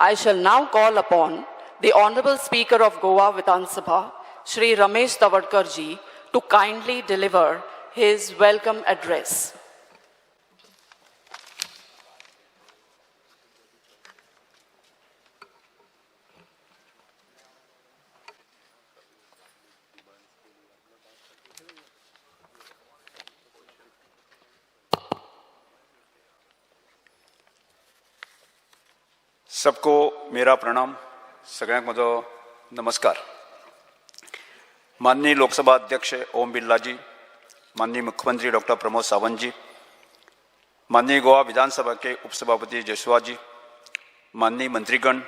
I shall now call upon the Honorable Speaker of Goa Vidhan Sabha, Shri Ramesh Tawadkar ji, to kindly deliver his welcome address. सबको मेरा प्रणाम, सगळ्यांक म्हजो नमस्कार। माननीय लोकसभा अध्यक्ष ओम बिर्ला जी, माननीय मुख्यमंत्री डॉक्टर प्रमोद सावंत जी, माननीय गोवा विधानसभा के उपसभापति जसवा जी, माननीय मंत्रीगण,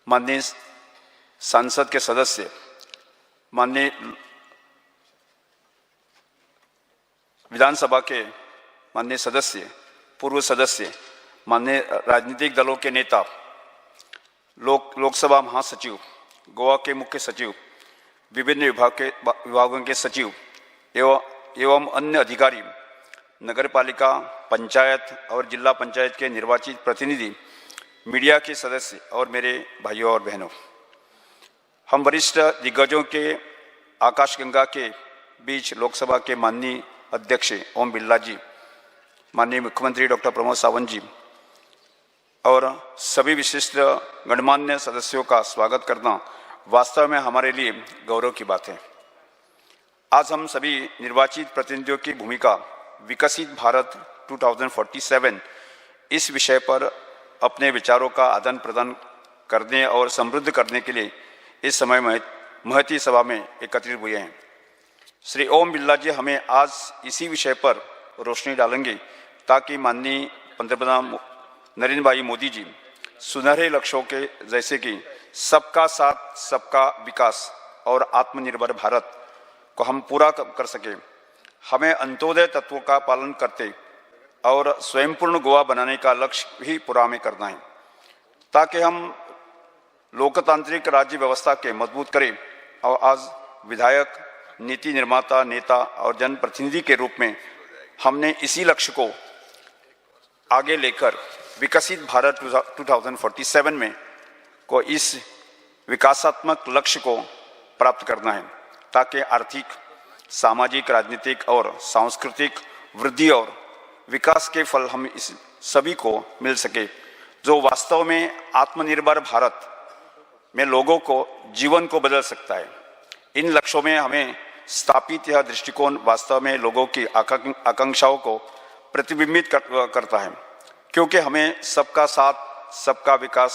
माननीय सांसद के सदस्य, माननीय विधानसभा के माननीय सदस्य, पूर्व सदस्य, माननीय राजनीतिक दलों के नेता, लोकसभा महासचिव, गोवा के मुख्य सचिव, विभिन्न विभागों के सचिव एवं अन्य अधिकारी, नगरपालिका, पंचायत और जिला पंचायत के निर्वाचित प्रतिनिधि, मीडिया के सदस्य और मेरे भाइयों और बहनों, हम वरिष्ठ दिग्गजों के आकाशगंगा के बीच लोकसभा के माननीय अध्यक्ष ओम बिर्ला जी, माननीय मुख्यमंत्री डॉक्टर प्रमोद सावंत जी और सभी विशिष्ट गणमान्य सदस्यों का स्वागत करना वास्तव में हमारे लिए गौरव की बात है। आज हम सभी निर्वाचित प्रतिनिधियों की भूमिका विकसित भारत 2047 इस विषय पर अपने विचारों का आदान प्रदान करने और समृद्ध करने के लिए इस समय महती सभा में एकत्रित हुए हैं। श्री ओम बिर्ला जी हमें आज इसी विषय पर रोशनी डालेंगे ताकि माननीय पंतप्रधान नरेंद्र भाई मोदी जी सुनहरे लक्ष्यों के जैसे कि सबका साथ सबका विकास और आत्मनिर्भर भारत को हम पूरा कर सके। हमें अंत्योदय तत्वों का पालन करते और स्वयंपूर्ण गोवा बनाने का लक्ष्य भी पूरा हमें करना है ताकि हम लोकतांत्रिक राज्य व्यवस्था के मजबूत करें और आज विधायक, नीति निर्माता, नेता और जनप्रतिनिधि के रूप में हमने इसी लक्ष्य को आगे लेकर विकसित भारत 2047 में को इस विकासात्मक लक्ष्य को प्राप्त करना है ताकि आर्थिक, सामाजिक, राजनीतिक और सांस्कृतिक वृद्धि और विकास के फल हम इस सभी को मिल सके, जो वास्तव में आत्मनिर्भर भारत में लोगों को जीवन को बदल सकता है। इन लक्ष्यों में हमें स्थापित यह दृष्टिकोण वास्तव में लोगों की आकांक्षाओं को प्रतिबिंबित करता है, क्योंकि हमें सबका साथ सबका विकास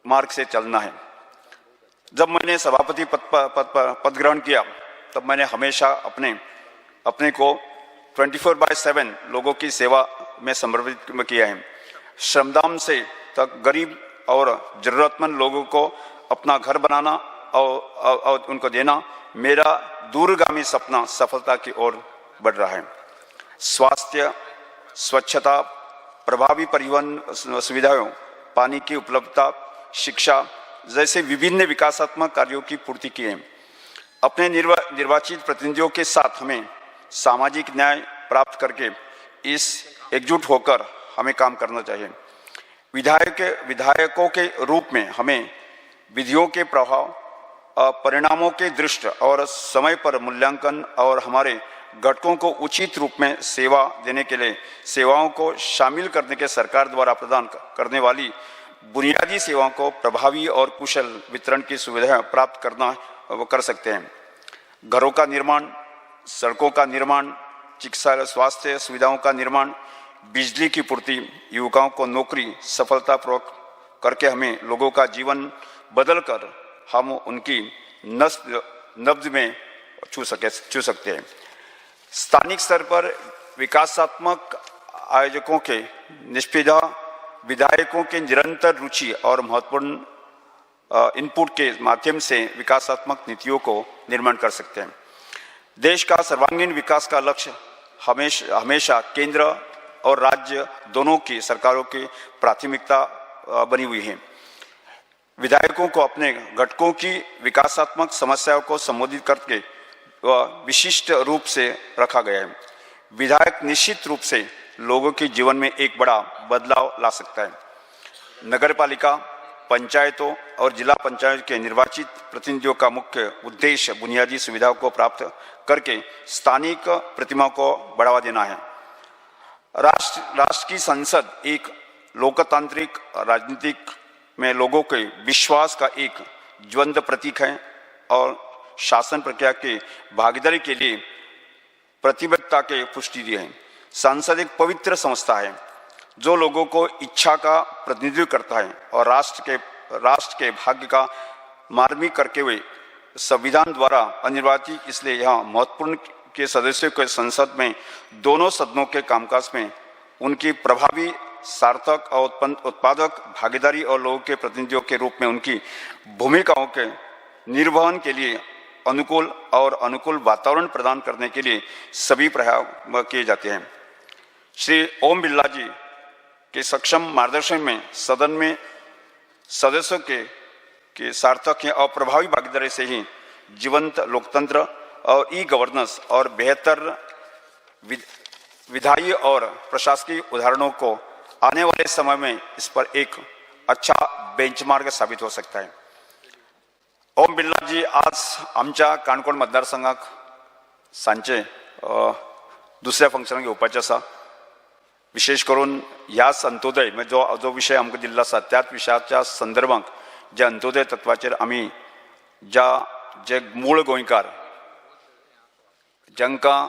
मार्ग से चलना है। जब मैंने सभापति पद ग्रहण किया तब मैंने हमेशा अपने को 24/7 लोगों की सेवा में समर्पित किया है। श्रमदान से तक गरीब और जरूरतमंद लोगों को अपना घर बनाना और उनको देना मेरा दूरगामी सपना सफलता की ओर बढ़ रहा है। स्वास्थ्य, स्वच्छता, प्रभावी परिवहन सुविधाओं, पानी की उपलब्धता, शिक्षा जैसे विभिन्न विकासात्मक कार्यों की पूर्ति की है। अपने निर्वाचित प्रतिनिधियों के साथ हमें सामाजिक न्याय प्राप्त करके एकजुट होकर हमें काम करना चाहिए। विधायकों के रूप में हमें विधियों के प्रभाव, परिणामों के दृष्टि और समय पर मूल्यांकन और हमारे घटकों को उचित रूप में सेवा देने के लिए सेवाओं को शामिल करने के सरकार द्वारा प्रदान करने वाली बुनियादी सेवाओं को प्रभावी और कुशल वितरण की सुविधाएं प्राप्त करना कर सकते हैं। घरों का निर्माण, सड़कों का निर्माण, चिकित्सा स्वास्थ्य सुविधाओं का निर्माण, बिजली की पूर्ति, युवकों को नौकरी सफलतापूर्वक करके हमें लोगों का जीवन बदलकर हम उनकी नब्ज में छू सकते हैं। स्थानिक स्तर पर विकासात्मक आयोजकों के निष्पीड़ा, विधायकों के निरंतर रुचि और महत्वपूर्ण इनपुट के माध्यम से विकासात्मक नीतियों को निर्माण कर सकते हैं। देश का सर्वांगीण विकास का लक्ष्य हमेशा केंद्र और राज्य दोनों की सरकारों की प्राथमिकता बनी हुई है। विधायकों को अपने घटकों की विकासात्मक समस्याओं को संबोधित करके विशिष्ट रूप से रखा गया है। विधायक निश्चित रूप से लोगों के जीवन में एक बड़ा बदलाव ला सकता है। नगरपालिका, पंचायतों और जिला पंचायत के निर्वाचित प्रतिनिधियों का मुख्य उद्देश्य बुनियादी सुविधाओं को प्राप्त करके स्थानिक प्रतिमा को बढ़ावा देना है। राष्ट्र की संसद एक लोकतांत्रिक राजनीतिक में लोगों के विश्वास का एक ज्वलंत प्रतीक है और शासन प्रक्रिया के भागीदारी के लिए प्रतिबद्धता के पुष्टि दी है। संसद एक पवित्र संस्था है जो लोगों को इच्छा का प्रतिनिधित्व करता है और राष्ट्र के भाग्य का मार्मिक करके हुए संविधान द्वारा अनिर्वाचित, इसलिए यह महत्वपूर्ण के सदस्यों के संसद में दोनों सदनों के कामकाज में उनकी प्रभावी, सार्थक और उत्पादक भागीदारी और लोगों के प्रतिनिधियों के रूप में उनकी भूमिकाओं के निर्वहन के लिए अनुकूल वातावरण प्रदान करने के लिए सभी प्रयास किए जाते हैं। श्री ओम बिरला जी के सक्षम मार्गदर्शन में सदन में सदस्यों के सार्थक और प्रभावी भागीदारी से ही जीवंत लोकतंत्र और ई गवर्नेंस और बेहतर विधायी और प्रशासकीय उदाहरणों को आने वाले समय में इस पर एक अच्छा बेंचमार्क साबित हो सकता है। ओम बिर्ला जी आज आमच्या काणकोण मतदारसंघाक सांचे दुसऱ्या फंक्शनाक येवपाचे आसा। विशेष करून ह्या अंत्योदय जो विषय आमकां दिल्लो आसा त्याच विशयाच्या संदर्भात जे अंत्योदय तत्वाचेर आमी जे मूळ गोंयकार जांकां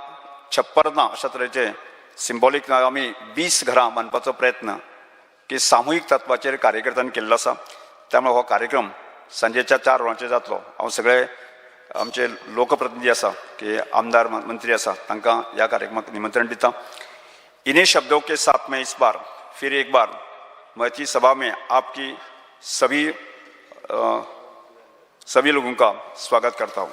छप्पर ना अशा तरेचे सिंबॉलीक आमी 20 घरां बांदपाचो प्रयत्न की सामुहीक तत्वाचेर कार्यकर्त्यांनी केल्लो आसा। त्यामुळे हो कार्यक्रम सांजेच्या 4 वरांचेर जातलो। हांव सगळे आमचे लोकप्रतिनिधी आसा की आमदार मंत्री आसा तांकां ह्या कार्यक्रमाक निमंत्रण दिता। इन्हीं शब्दों के साथ मैं इस बार फिर एक बार महती सभा में आपकी सभी लोगों का स्वागत करता हूँ।